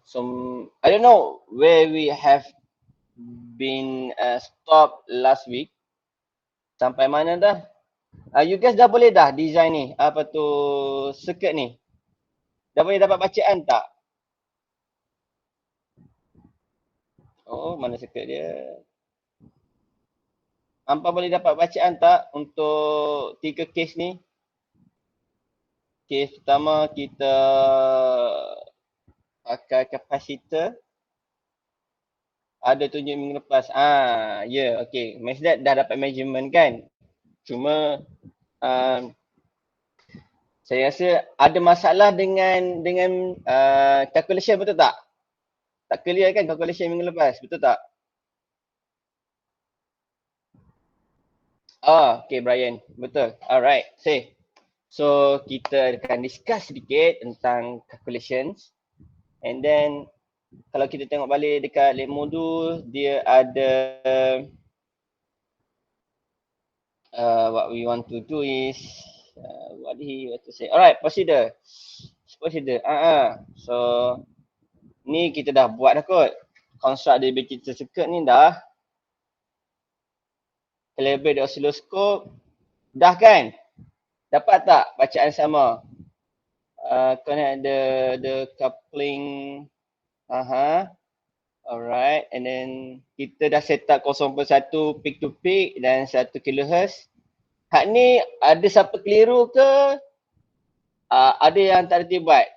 So I don't know where we have been stopped last week. Sampai mana dah? You guys dah boleh dah design ni, apa tu, circuit ni? Dah boleh dapat bacaan tak? Oh, mana circuit dia? Hampa boleh dapat bacaan tak untuk 3 kes ni? Kes pertama kita pakai kapasitor. Ada tunjuk minggu lepas. Ya, okey. Max that dah dapat measurement kan? Cuma saya rasa ada masalah dengan calculation, betul tak? Tak clear kan calculation minggu lepas, betul tak? Okay Brian, betul. Alright, say. So kita akan discuss sedikit tentang calculations. And then kalau kita tengok balik dekat lab modul, dia ada what we want to do is what did he want to say? Alright, procedure. So ni kita dah buat dah kot. Construct digital circuit ni dah. Calibrate the oscilloscope. Dah kan? Dapat tak bacaan sama? Connect the coupling. Alright, and then kita dah set up 0.1 peak to peak dan 1 kHz. Hak ni ada siapa keliru ke? Ada yang tak reti buat?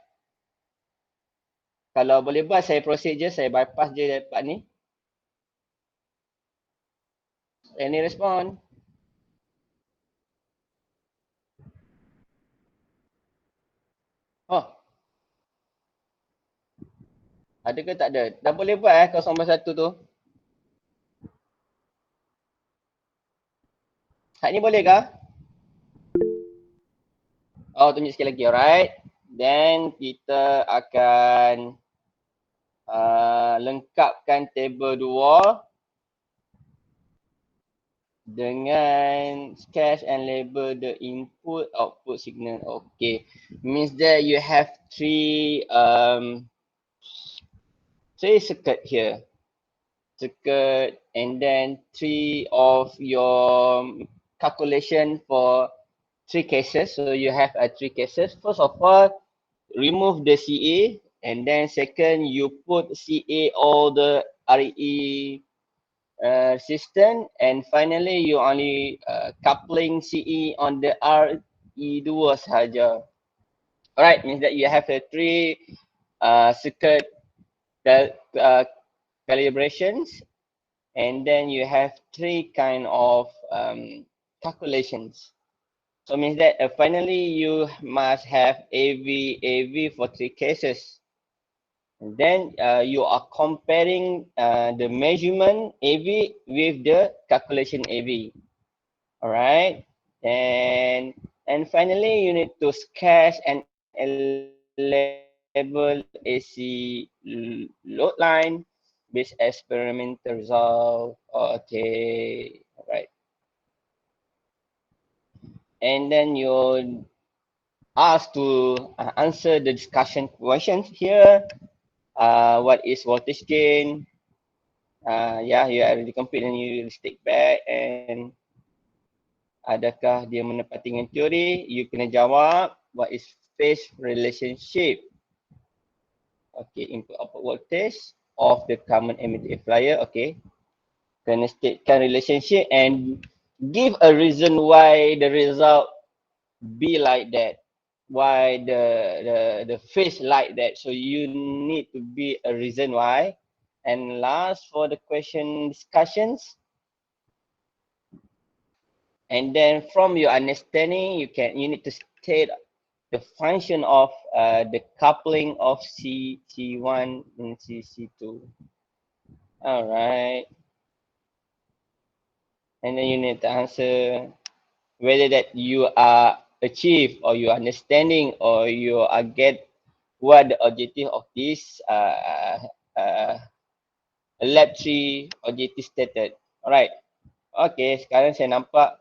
Kalau boleh buat, saya proceed je, saya bypass je part ni. Any respon? Oh. Ada ke tak ada? Dah boleh buat 0.1 tu? Hak ni boleh ke? Oh, tunjuk sekali lagi, alright. Then kita akan lengkapkan table 2 dengan sketch and label the input output signal. Okay, means that you have three circuit here, circuit, and then 3 of your calculation for 3 cases. So you have 3 cases. First of all, remove the CA, and then second you put CA all the RE system, and finally you only coupling CE on the RE2 sahaja. Alright, means that you have the 3 circuit calibrations, and then you have 3 kind of calculations. So means that finally you must have AV for 3 cases. And then you are comparing the measurement AV with the calculation AV. Alright. And finally you need to sketch and label AC load line with experimental result. Okay. Alright. And then you asked to answer the discussion questions here. What is voltage gain? Yeah, you already complete and you will stick back. And adakah dia menepati dengan teori? You kena jawab what is phase relationship. Okay, input output voltage of the common emitter amplifier. Okay, kena statekan relationship and give a reason why the result be like that. Why the phase like that. So you need to be a reason why. And last, for the question discussions, and then from your understanding, you need to state the function of the coupling of C1 and C2. All right. And then you need to answer whether that you are achieve or you are understanding or you are get what the objective of this lab 3 objective stated. Alright. Okay, sekarang saya nampak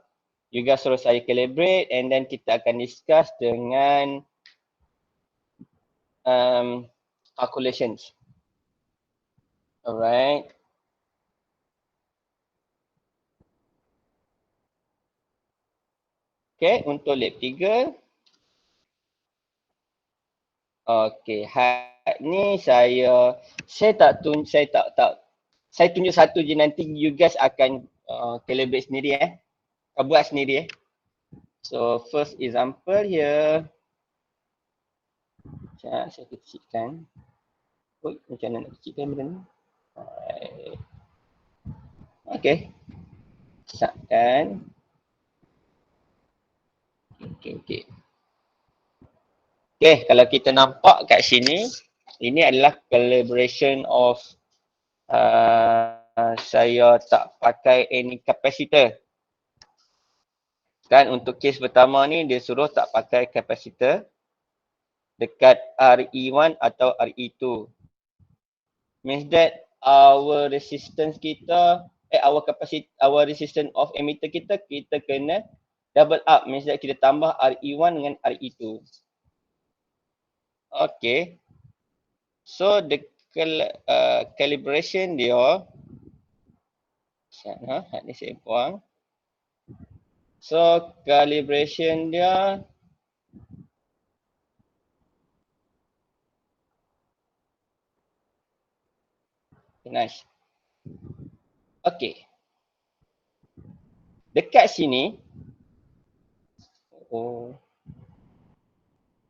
you guys suruh saya calibrate, and then kita akan discuss dengan calculations. Alright. Okay, untuk lab 3. Okay, ni saya saya tunjuk satu je, nanti you guys akan calibrate sendiri buat sendiri So first example here. Sekejap, saya kecilkan. Macam mana nak kecilkan benda ni? Alright. Okay. Besarkan. Okay. Okay, kalau kita nampak kat sini, ini adalah calibration of saya tak pakai any capacitor. Kan untuk case pertama ni dia suruh tak pakai capacitor dekat RE1 atau RE2. Means that our resistance kita, our resistance of emitter kita kena double up. Means that kita tambah RE1 dengan RE2. Okay. So the calibration dia, ni saya buang. So calibration dia nice. Okay. Dekat sini,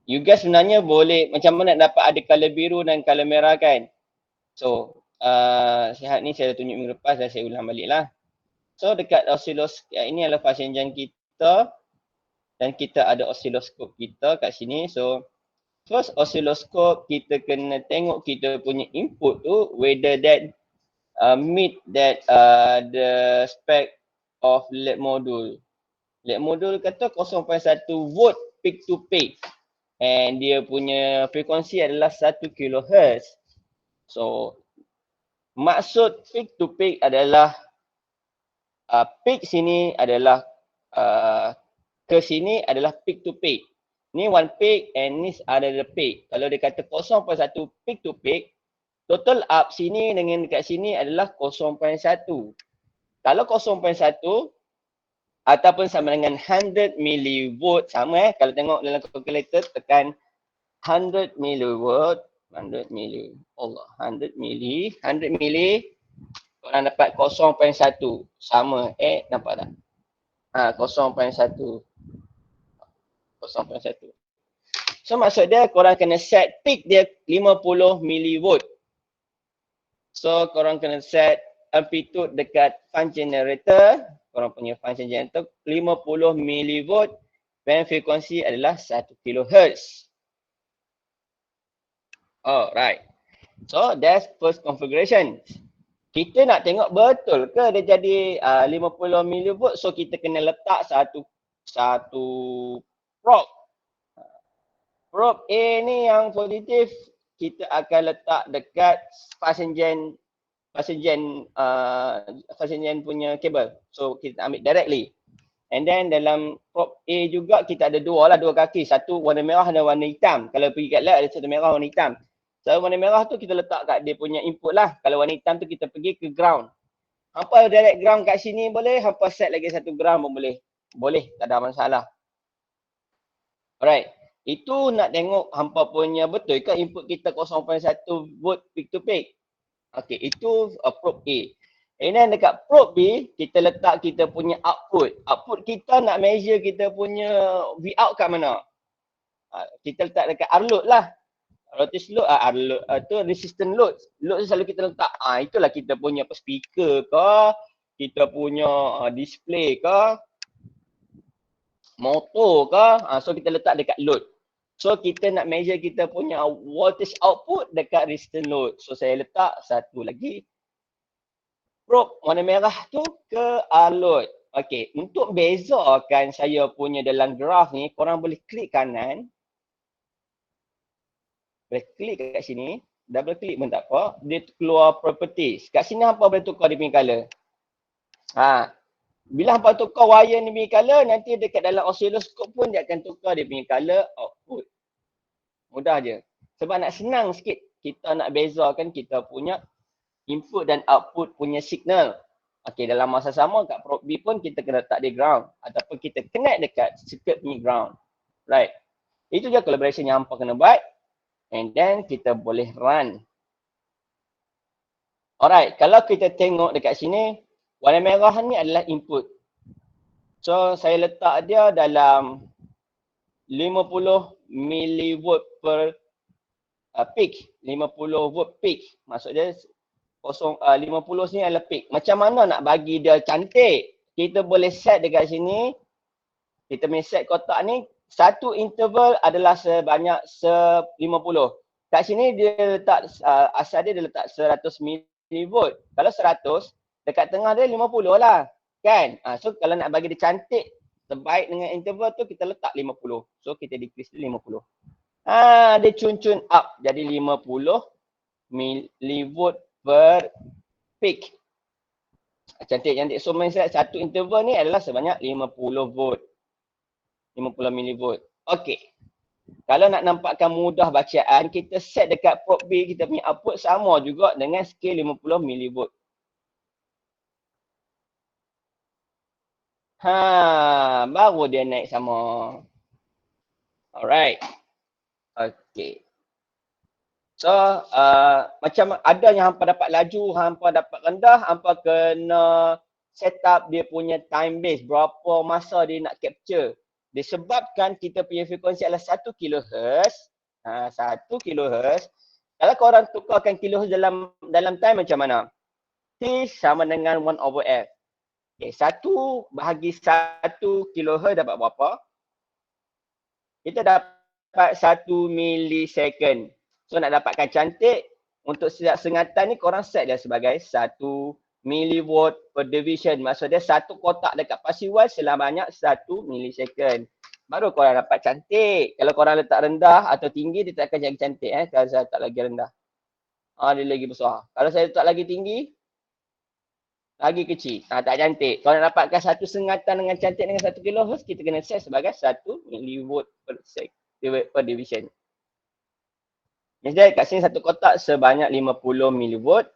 you guys sebenarnya boleh macam mana nak dapat ada color biru dan color merah kan. So sihat ni saya dah tunjuk minggu lepas dan saya ulang balik lah. So dekat oscilloscope ini adalah fast engine kita dan kita ada oscilloscope kita kat sini. So first oscilloscope kita kena tengok kita punya input tu whether that meet that the spec of lab module. Lab module kata 0.1 volt peak to peak and dia punya frekuensi adalah 1 kHz. So maksud peak to peak adalah peak sini adalah ke sini adalah peak to peak. Ni one peak and ni adalah peak. Kalau dia kata 0.1 peak to peak, total up sini dengan dekat sini adalah 0.1. Kalau 0.1 ataupun sama dengan 100 millivolt sama kalau tengok dalam calculator tekan 100 millivolt, 100 milli. Allah, 100 milli orang dapat 0.1 sama nampak tak? 0.1. So maksud dia korang kena set peak dia 50 millivolt. So korang kena set amplitude dekat fund generator, korang punya function generator 50 millivolt dan frekuensi adalah 1 kHz. Alright. So that's first configuration. Kita nak tengok betul ke dia jadi 50 millivolt, so kita kena letak satu probe. Probe A ni yang positif kita akan letak dekat fast engine punya kabel. So kita ambil directly. And then dalam probe A juga kita ada dua kaki. Satu warna merah dan warna hitam. Kalau pergi kat lab ada satu merah warna hitam. So warna merah tu kita letak kat dia punya input lah. Kalau warna hitam tu kita pergi ke ground. Hampa direct ground kat sini boleh. Hampa set lagi satu ground pun boleh. Boleh, tak ada masalah. Alright. Itu nak tengok hampa punya betul ke input kita 0.1 volt peak to peak. Okay, itu probe A. And then dekat probe B, kita letak kita punya output. Output kita nak measure kita punya V out kat mana? Kita letak dekat R load lah. Rotation load, R load tu resistance load. Load tu selalu kita letak. Itulah kita punya speaker ke, kita punya display ke, motor ke. So kita letak dekat load. So kita nak measure kita punya voltage output dekat resistance load. So saya letak satu lagi probe warna merah tu ke R load. Okay, untuk bezakan saya punya dalam graf ni, korang boleh klik kanan. Boleh klik kat sini. Double klik pun tak apa. Dia keluar properties. Kat sini hampa boleh tukar dia punya color. Bila hampa tukar wire ni punya color, nanti dekat dalam oscilloscope pun dia akan tukar dia punya color output. Mudah je. Sebab nak senang sikit kita nak bezakan kita punya input dan output punya signal. Okey, dalam masa sama kat probe B pun kita kena letak dia ground ataupun kita connect dekat circuit ni ground. Right. Itu je collaboration yang hampa kena buat. And then kita boleh run. Alright, kalau kita tengok dekat sini, warna merah ni adalah input. So, saya letak dia dalam 50 millivolt per peak. 50 volt peak. Maksud dia 50 ni adalah peak. Macam mana nak bagi dia cantik? Kita boleh set dekat sini. Kita boleh set kotak ni. Satu interval adalah sebanyak 50. Kat sini dia letak, asal dia letak 100 millivolt. Kalau 100, dekat tengah dia 50 lah. Kan? So kalau nak bagi dia cantik, terbaik dengan interval tu kita letak 50. So kita decrease dia 50. Dia cun-cun up jadi 50 millivolt per peak. Cantik-cantik. So main satu interval ni adalah sebanyak 50 volt. 50 millivolt. Okey. Kalau nak nampakkan mudah bacaan, kita set dekat probe B, kita punya output sama juga dengan scale 50 millivolt. Baru dia naik sama. Alright. Okay. So, macam ada yang hampa dapat laju, hampa dapat rendah, hampa kena set up dia punya time base, berapa masa dia nak capture. Disebabkan kita punya frekuensi adalah 1 kHz. 1 kHz. Kalau korang tukarkan kHz dalam time macam mana? T sama dengan 1/f. Okay, 1 bahagi 1 kHz dapat berapa? Kita dapat 1 milisecond. So nak dapatkan cantik, untuk setiap sengatan ni korang set dia sebagai 1 millivolt per division. Maksud dia satu kotak dekat passive sebanyak 1 milisecond. Baru korang dapat cantik. Kalau korang letak rendah atau tinggi, dia tak akan jadi cantik. Kalau saya letak lagi rendah. Dia lagi besar. Kalau saya letak lagi tinggi, lagi kecil. Tak cantik. Kalau nak dapatkan satu sengatan dengan cantik dengan 1 kHz, kita kena set sebagai 1 millivolt per division. Jadi kat sini satu kotak sebanyak 50 millivolt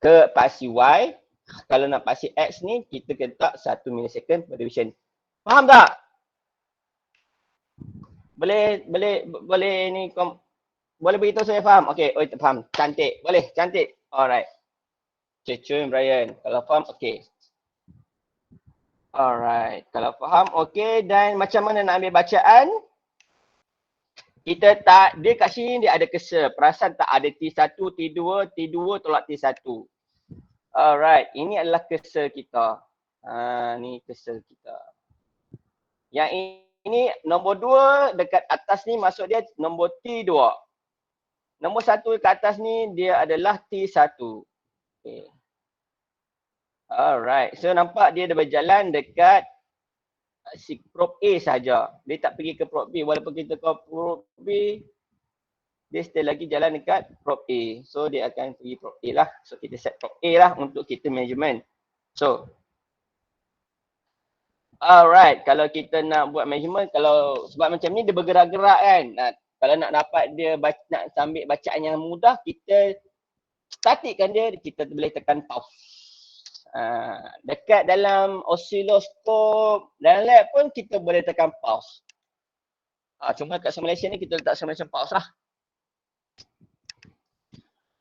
ke paksi Y. Kalau nak paksi X ni, kita letak 1 milisecond per division. Faham tak? Boleh ni boleh beritahu saya faham? Okey, faham. Cantik. Boleh, cantik. Alright. Cun Brian. Kalau faham, okey. Alright. Kalau faham, okey. Dan macam mana nak ambil bacaan? Kita tak, dia kat sini dia ada cursor. Perasan tak ada T1, T2, T2 tolak T1. Alright. Ini adalah cursor kita. Ni cursor kita. Yang ini nombor 2 dekat atas ni maksud dia nombor T2. Nombor 1 ke atas ni dia adalah T1. Okay. Alright. So nampak dia dah berjalan dekat si probe A saja. Dia tak pergi ke probe B. Walaupun kita ke probe B, dia still lagi jalan dekat probe A. So dia akan pergi probe A lah. So kita set probe A lah untuk kita measurement. So alright, kalau kita nak buat measurement, kalau sebab macam ni dia bergerak-gerak kan. Kalau nak dapat dia nak ambil bacaan yang mudah, kita statikkan dia, kita boleh tekan pause. Dekat dalam oscilloscope dalam lab pun kita boleh tekan pause. Cuma kat simulation ni kita letak simulation pause lah.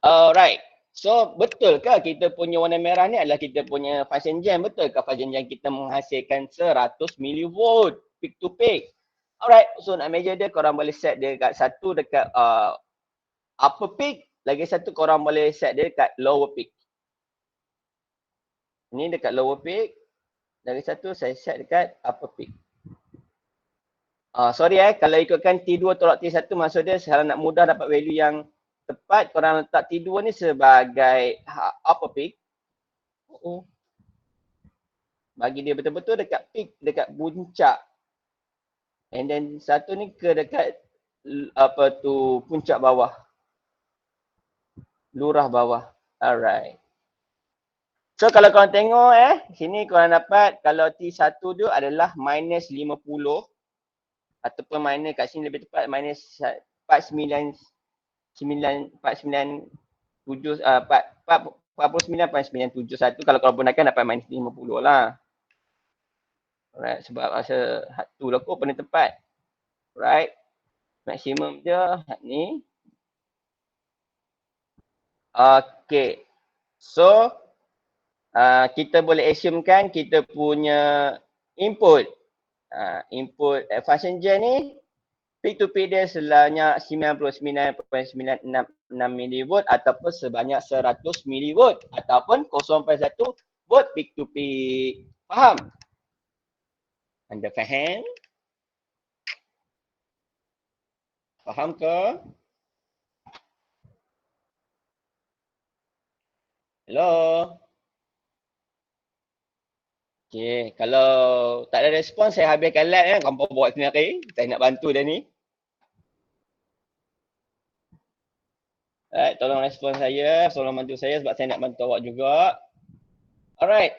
Alright. So betul ke kita punya warna merah ni adalah kita punya function gen? Betul ke function gen kita menghasilkan 100 millivolt peak to peak? Alright. So nak measure dia korang boleh set dia kat satu dekat upper peak. Lagi satu korang boleh set dia dekat lower peak. Ini dekat lower peak. Lagi satu saya set dekat upper peak. Sorry kalau ikutkan T2 tolak T1 maksud dia kalau nak mudah dapat value yang tepat, korang letak T2 ni sebagai upper peak. Bagi dia betul-betul dekat peak, dekat puncak. And then satu ni ke dekat puncak bawah. Lurah bawah. Alright. So kalau korang tengok sini korang dapat kalau T1 tu adalah minus 50 ataupun minus kat sini lebih tepat minus 49 49.971. Kalau gunakan dapat minus 50 lah. Alright, sebab rasa had tu lah kot paling tepat. Right. Maksimum dia had ni. Okay. So, kita boleh assumekan kita punya input. Input function gen ni, peak to peak dia sebanyak 99.966 mV ataupun sebanyak 100 mV ataupun 0.1 volt peak to peak. Faham? Anda faham? Faham ke? Hello? Okay, kalau tak ada respon, saya habiskan live ya. Kamu buat sendiri. Saya nak bantu dia ni. Alright, tolong respon saya. Tolong bantu saya sebab saya nak bantu awak juga. Alright.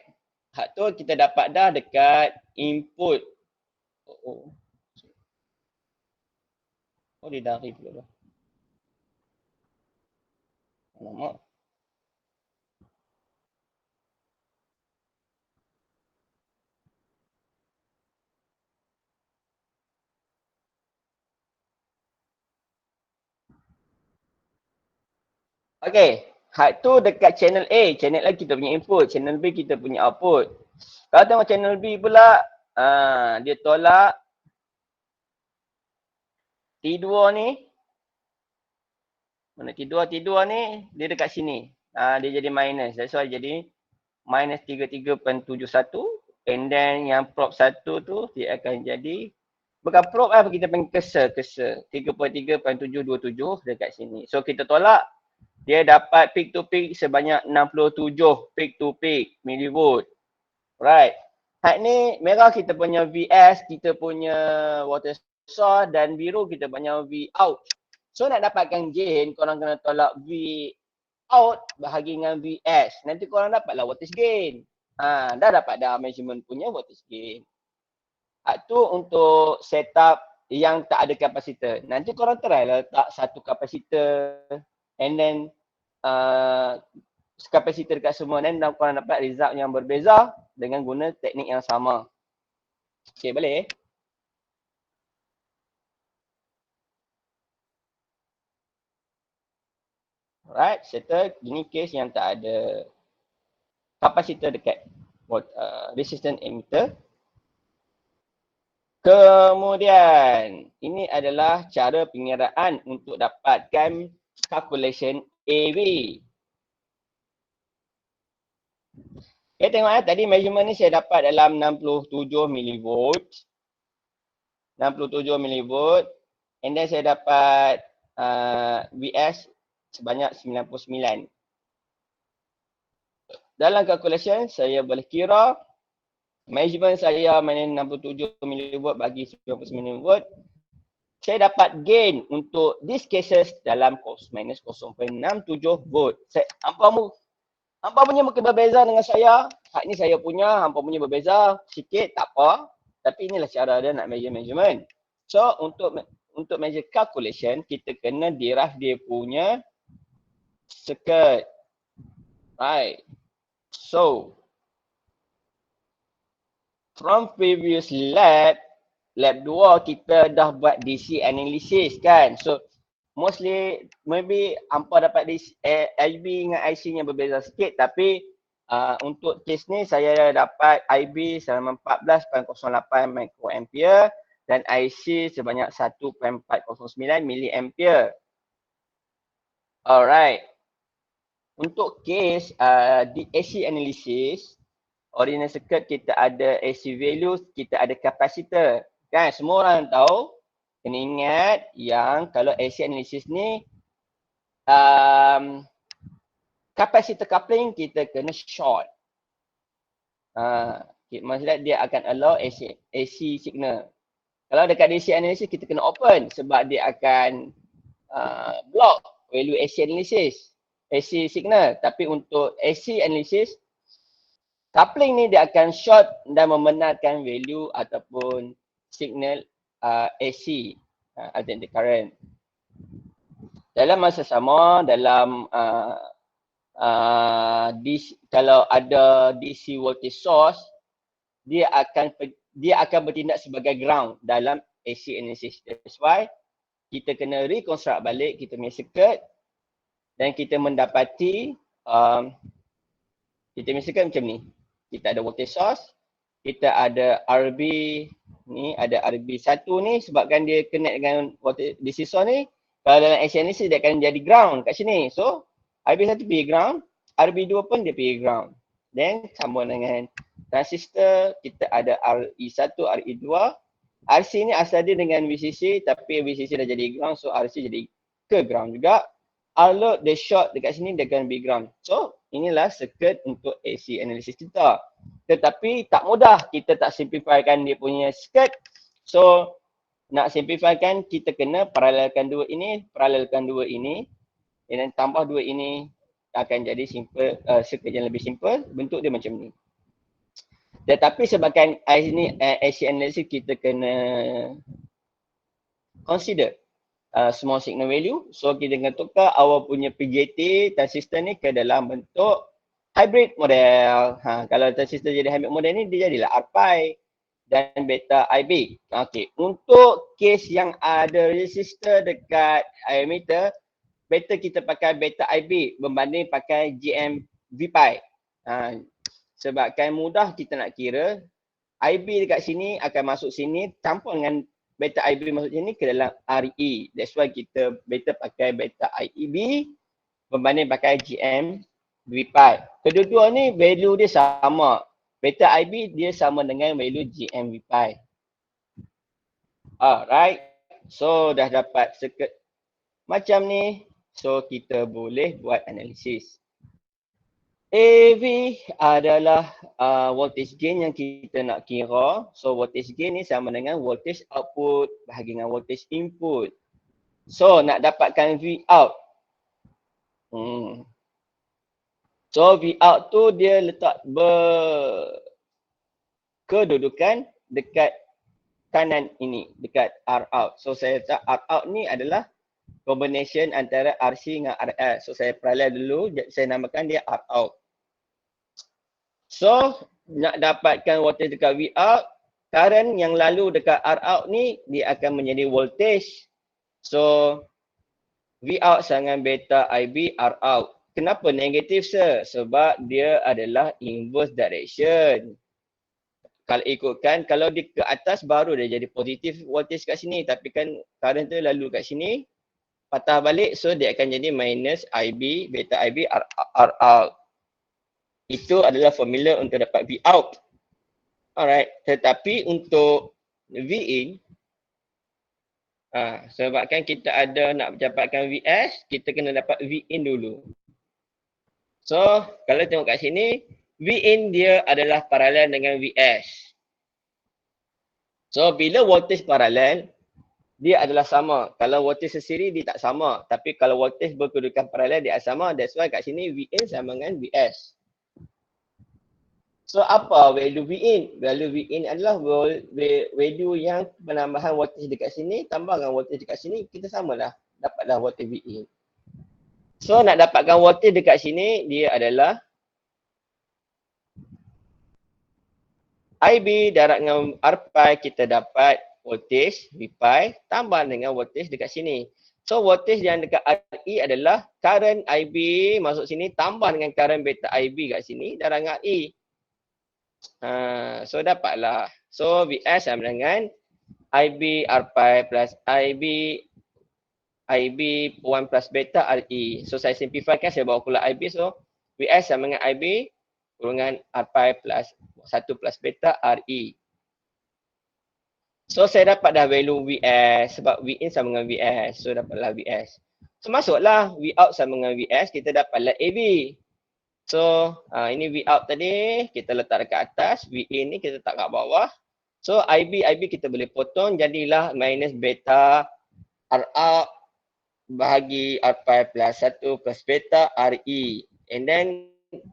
Hak tu kita dapat dah dekat input. Oh, dia dari pula dah. Alamak. Okay, hak tu dekat channel A. Channel A kita punya input, channel B kita punya output. Kalau tengok channel B pula, dia tolak T2 ni. Mana T2 ni, dia dekat sini. Dia jadi minus. That's why jadi minus 33.71. And then yang prop 1 tu, dia akan jadi, bukan prop lah, kita panggil cursor. 33.727 dekat sini. So kita tolak. Dia dapat peak to peak sebanyak 67 peak to peak millivolt. Right. Hak ni merah kita punya VS, kita punya water source dan biru kita punya V out. So nak dapatkan gain, korang kena tolak V out bahagi dengan VS. Nanti korang dapatlah voltage gain. Dah dapat dah measurement punya voltage gain. Hak tu untuk setup yang tak ada kapasitor. Nanti korang try lah letak satu kapasitor and then kapasitor dekat semua dan korang dapat result yang berbeza dengan guna teknik yang sama. Okay, boleh? Alright, settle. Ini case yang tak ada kapasitor dekat resistance emitter. Kemudian, ini adalah cara pengiraan untuk dapatkan calculation AV. Okay, tengok tadi measurement ni saya dapat dalam 67 mV. 67 mV. And then saya dapat VS sebanyak 99. Dalam calculation, saya boleh kira measurement saya mana 67 mV bagi 99 volt. Saya dapat gain untuk these cases dalam minus 0.67 volt. Hampa punya mungkin berbeza dengan saya. Hak ni saya punya, hampa punya berbeza sikit, tak apa. Tapi inilah cara dia nak measure measurement. So, untuk measure calculation, kita kena derive dia punya circuit. Right. So, from previous lab 2 kita dah buat DC analysis kan. So, mostly maybe hampa dapat IB dengan IC nya berbeza sikit tapi untuk case ni saya dapat IB selama 14.08 microampere dan IC sebanyak 1.409 milliampere. Alright. Untuk case di AC analysis, ordinary circuit kita ada AC values, kita ada capacitor. Kan semua orang tahu, kena ingat yang kalau AC analysis ni capacitor coupling kita kena short. Maksudnya dia akan allow AC signal. Kalau dekat DC analysis kita kena open sebab dia akan block value AC analysis, AC signal. Tapi untuk AC analysis, coupling ni dia akan short dan membenarkan value ataupun signal AC, alternating current. Dalam masa sama, dalam kalau ada DC voltage source, dia akan bertindak sebagai ground dalam AC analysis. That's why kita kena reconstruct balik kita punya circuit dan kita mendapati kita punya circuit macam ni. Kita ada voltage source, kita ada RB ni, ada RB1 ni sebabkan dia connect dengan voltage DC source ni. Kalau dalam AC analysis dia akan jadi ground kat sini. So RB1 pergi ground, RB2 pun dia pergi ground. Then sama dengan transistor, kita ada RE1, RE2. RC ni asal dia dengan VCC tapi VCC dah jadi ground, so RC jadi ke ground juga. R-load dia short dekat sini, dia akan be ground. So inilah circuit untuk AC analysis kita. Tetapi tak mudah, kita tak simplifykan dia punya circuit. So nak simplifykan, kita kena paralelkan dua ini, dan tambah dua ini akan jadi simple, circuit yang lebih simple. Bentuk dia macam ni. Tetapi sebabkan ini AC analysis, kita kena consider small signal value. So kita kena tukar awal punya PJT transistor ni ke dalam bentuk hybrid model. Kalau transistor jadi hybrid model ni, dia jadilah R-Pi dan beta IB. Okey, untuk case yang ada resistor dekat emitter, better kita pakai beta IB berbanding pakai GM V-Pi. Sebabkan mudah kita nak kira, IB dekat sini akan masuk sini, campur dengan beta IB masuk sini ke dalam RE. That's why kita better pakai beta IEB berbanding pakai GM V-Pi. Kedua-dua ni value dia sama. Beta IB dia sama dengan value GM V-Pi. Alright. So dah dapat circuit macam ni. So kita boleh buat analisis. AV adalah voltage gain yang kita nak kira. So voltage gain ni sama dengan voltage output bahagi dengan voltage input. So nak dapatkan V out. So V out tu dia letak berkedudukan dekat kanan ini, dekat R out. So saya letak R out ni adalah combination antara RC dengan RL. So saya parallel dulu, saya namakan dia R out. So nak dapatkan voltage dekat V out, current yang lalu dekat R out ni dia akan menjadi voltage. So V out sama dengan beta IB R out. Kenapa negatif sir? Sebab dia adalah inverse direction. Kalau ikutkan, kalau dia ke atas baru dia jadi positif voltage kat sini. Tapi kan current tu lalu kat sini, patah balik, so dia akan jadi minus IB, beta IB R out. Itu adalah formula untuk dapat V out. Alright, tetapi untuk V in, sebabkan kita ada nak dapatkan VS, kita kena dapat V in dulu. So, kalau tengok kat sini, V in dia adalah paralel dengan VS. So, bila voltage paralel, dia adalah sama. Kalau voltage sendiri, dia tak sama. Tapi kalau voltage berkedudukan paralel, dia sama. That's why kat sini, V in sama dengan VS. So apa value V in? Value V in adalah value yang penambahan voltage dekat sini tambah dengan voltage dekat sini, kita samalah, dapatlah voltage V in. So nak dapatkan voltage dekat sini, dia adalah IB darab dengan R-Pi, kita dapat voltage V-Pi tambah dengan voltage dekat sini. So voltage yang dekat RE adalah current IB masuk sini tambah dengan current beta IB kat sini darab dengan RE. So dapatlah. So VS sama dengan IB R-Pi plus IB 1 plus beta RE. So saya simplifikan, saya bawa keluar IB. So VS sama dengan IB kurungan R-Pi plus 1 plus beta RE. So saya dapat dah value VS sebab V in sama dengan VS. So dapatlah VS. So masuklah V out sama dengan VS, kita dapatlah AV. So ini V out tadi kita letak dekat atas, V in ni kita letak kat bawah. So IB kita boleh potong, jadilah minus beta R out bahagi R-Pi plus 1 plus beta RE. And then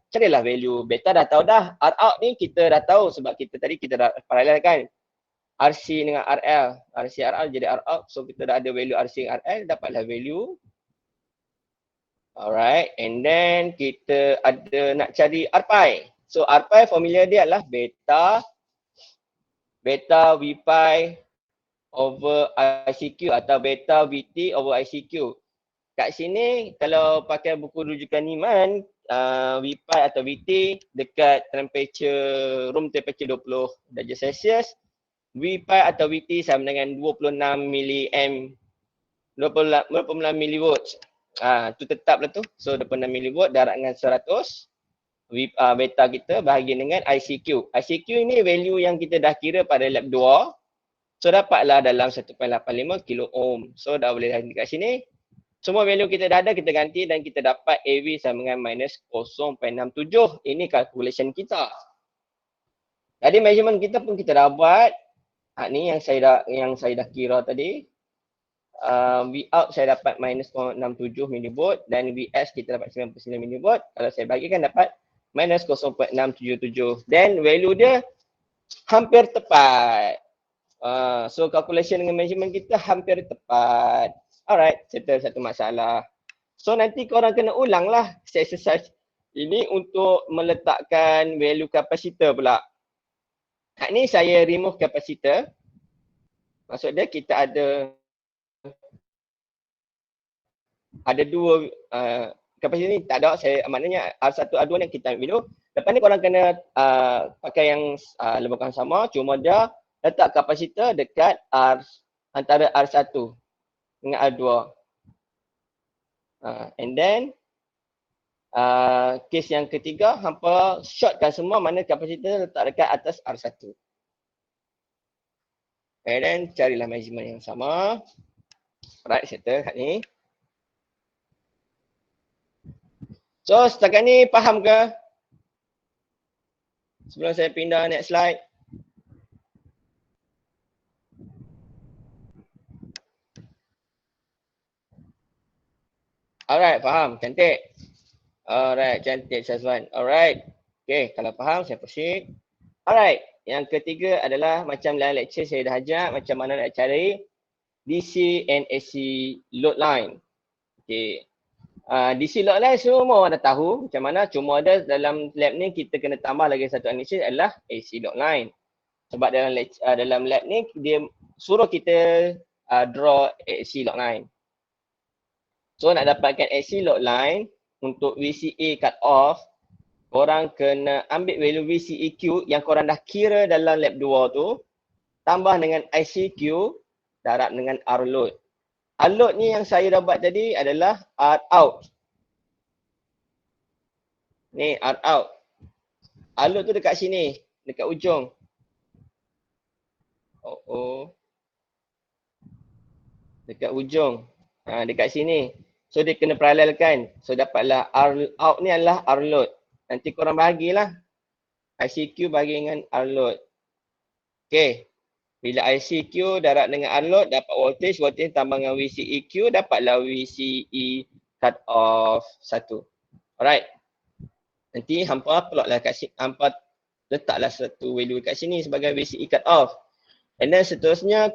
carilah value beta, dah tahu dah. R out ni kita dah tahu sebab kita tadi kita dah paralelkan RC dengan RL. RC RL jadi R out. So kita dah ada value RC dengan RL, dapatlah value Alright, and then kita ada nak cari RPi. So RPi formula dia adalah beta Vpi over ICQ atau beta Vt over ICQ. Kat sini kalau pakai buku rujukan Niemann, Vpi atau Vt dekat temperature room temperature 20 darjah Celsius, Vpi atau Vt sama dengan 26 milliamp 26 millivolts. Tu tetaplah tu. So 26 millivolt darab dengan 100. Beta kita bahagi dengan ICQ. ICQ ni value yang kita dah kira pada lab 2. So dapatlah dalam 1.85 kilo ohm. So dah boleh ganti kat sini. Semua value kita dah ada, kita ganti dan kita dapat AV sama dengan minus 0.67. Ini calculation kita. Jadi measurement kita pun kita dah buat. Ni yang saya dah kira tadi. V out saya dapat minus 0.67 milivolt dan VS kita dapat 99 milivolt. Kalau saya bagikan dapat minus 0.677. Dan value dia hampir tepat. So calculation dengan measurement kita hampir tepat. Alright, settle satu masalah. So nanti korang kena ulang lah exercise ini untuk meletakkan value kapasitor pula. Kat ni saya remove kapasitor. Maksud dia kita ada dua kapasitor ni tak ada, saya maknanya R1 R2 ni kita ambil dulu. Lepas ni korang kena pakai yang lembagaan sama, cuma dia letak kapasitor dekat antara R1 dengan R2. And then kes yang ketiga, hampa shortkan semua mana kapasitor letak dekat atas R1. And then carilah measurement yang sama. Right, settle kat ni. So setakat ni faham ke? Sebelum saya pindah next slide. Alright, faham. Cantik. Alright, cantik Syazwan. Alright. Okay, kalau faham saya proceed. Alright, yang ketiga adalah macam dalam lecture saya dah ajar macam mana nak cari DC and AC load line. Okay. DC load line semua orang dah tahu macam mana, cuma ada dalam lab ni kita kena tambah lagi satu analysis adalah AC load line. Sebab dalam lab ni dia suruh kita draw AC load line. So nak dapatkan AC load line untuk VCA cut off, korang kena ambil value VCEQ yang korang dah kira dalam lab 2 tu, tambah dengan ICQ darab dengan R load. R load ni yang saya dah buat tadi adalah R out. Ni R out. R load tu dekat sini, dekat ujung. Dekat ujung. Dekat sini. So dia kena paralelkan. So dapatlah R out ni adalah R load. Nanti korang bahagilah. ICQ bagi dengan R load. Okay. Bila ICQ darab dengan R load dapat voltage. Voltage tambah dengan VCEQ dapatlah VCE cut off 1. Alright. Nanti hampa plotlah kat sini. Hampa letaklah satu value kat sini sebagai VCE cut off. And then seterusnya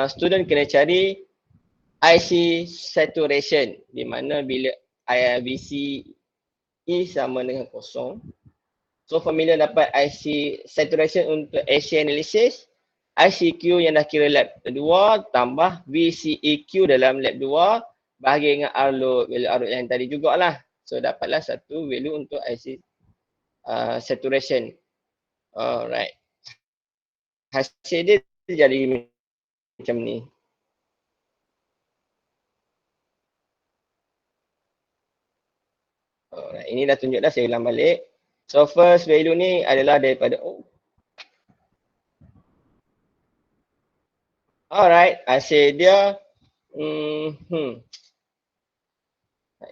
student kena cari IC saturation, di mana bila VCE sama dengan kosong. So formula dapat IC saturation untuk AC analysis, ICQ yang dah kira lab 2 tambah VCEQ dalam lab 2 bahagi dengan R load, value R load yang tadi jugalah. So dapatlah satu value untuk IC saturation. Alright. Hasil dia jadi macam ni. Alright, ini dah tunjuk dah, saya ulang balik. So first value ni adalah daripada Alright, hasil dia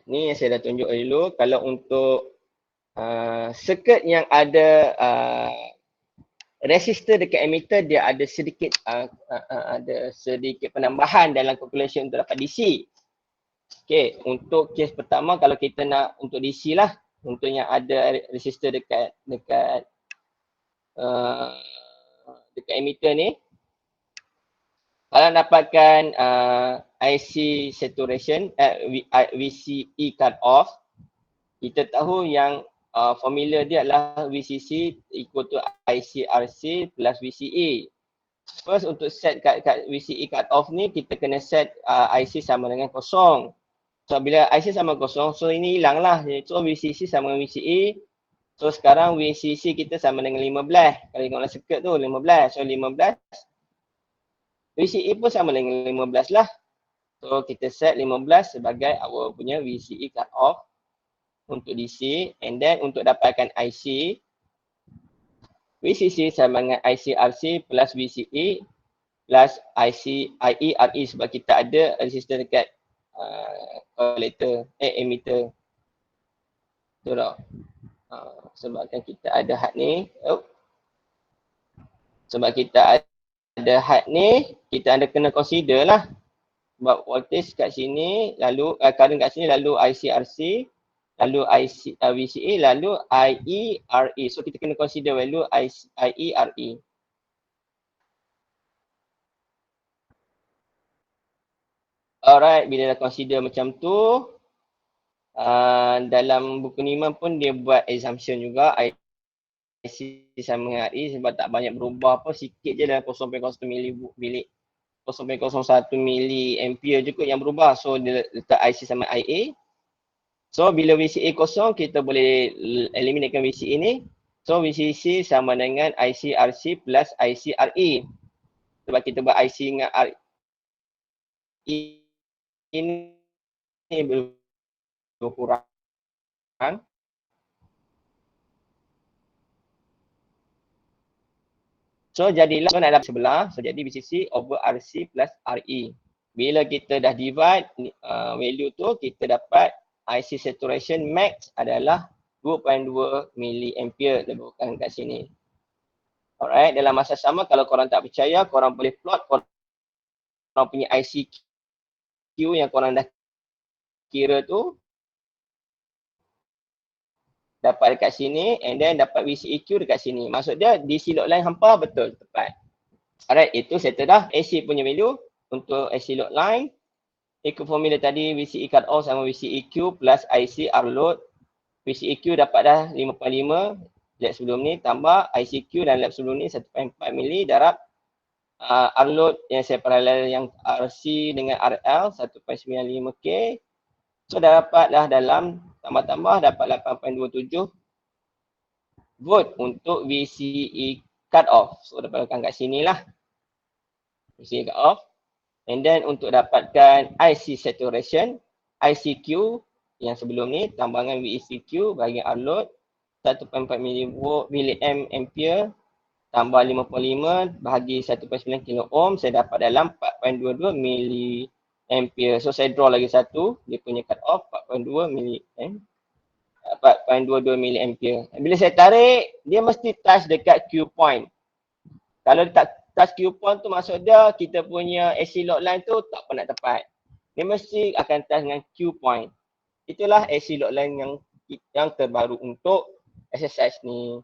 ni yang saya dah tunjuk dulu. Kalau untuk circuit yang ada resistor dekat emitter, dia ada sedikit penambahan dalam calculation untuk dapat DC. Okay, untuk kes pertama kalau kita nak untuk DC lah, untuk yang ada resistor dekat emitter ni. Kalau dapatkan IC saturation, VCE cut off, kita tahu yang formula dia adalah VCC equal to ICRC plus VCE. First untuk set kat VCE cut off ni, kita kena set IC sama dengan kosong. So bila IC sama kosong, so ini hilang lah. So VCC sama dengan VCE. So sekarang VCC kita sama dengan 15. Kalau tengoklah circuit tu 15. So 15. VCE pun sama dengan 15 lah. So kita set 15 sebagai our punya VCE cut off untuk DC. And then untuk dapatkan IC, VCC sama dengan ICRC plus VCE plus IERE sebab kita ada resistor dekat collector, emitter. Betul tak? Sebabkan kita ada had ni. Sebab kita ada had ni, kita ada kena consider lah. Sebab voltage kat sini, lalu current kat sini, lalu ICRC, lalu VCE, lalu IERE. So kita kena consider value IERE. Alright, bila dah consider macam tu, dalam buku Niman pun dia buat assumption juga IC sama dengan RE sebab tak banyak berubah apa, sikit je dalam 0.01 mili ampere je kot yang berubah. So dia letak IC sama IA. So bila VCA kosong, kita boleh eliminatekan VCA ni. So VCC sama dengan ICRC plus ICRE. Sebab kita buat IC dengan RE ini berkurang. So jadilah nak dapat sebelah. So jadi VCC over RC plus RE. Bila kita dah divide value tu, kita dapat IC saturation max adalah 2.2 milliampere lebihkan kat sini. Alright, dalam masa sama kalau korang tak percaya, korang boleh plot korang punya IC Q yang korang dah kira tu. Dapat dekat sini and then dapat VCEQ dekat sini. Maksud dia DC load line hampa betul tepat. Alright, itu settle dah AC punya value untuk AC load line. Ikut formula tadi VCE cut off sama VCEQ plus IC R load. VCEQ dapat dah 5.5 lab sebelum ni tambah ICQ dan lab sebelum ni 1.4 mili darab R load yang saya paralel yang RC dengan RL 1.95K. So dah dapat dah dalam tambah-tambah dapat 8.27 volt untuk VCE cut off. So dapatkan kat sini lah VCE cut off. And then untuk dapatkan IC saturation, ICQ yang sebelum ni tambangan VCQ bagi R load 1.4 milliamp ampere tambah 55 bahagi 1.9 kilo ohm, saya dapat dalam 4.22 milliampere. So saya draw lagi satu, dia punya cut off 4.22 milliampere. Bila saya tarik, dia mesti touch dekat Q point. Kalau dia tak touch Q point tu maksud dia kita punya AC load line tu tak pernah tepat. Dia mesti akan touch dengan Q point. Itulah AC load line yang terbaru untuk exercise ni.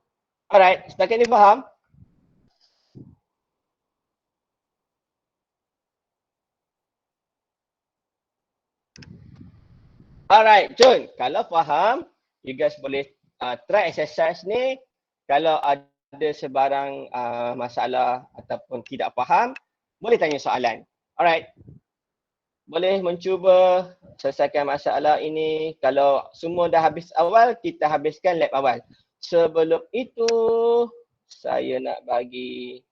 Alright, setakat ni faham? Alright, Jun, kalau faham, you guys boleh try exercise ni. Kalau ada sebarang masalah ataupun tidak faham, boleh tanya soalan. Alright. Boleh mencuba selesaikan masalah ini. Kalau semua dah habis awal, kita habiskan lab awal. Sebelum itu, saya nak bagi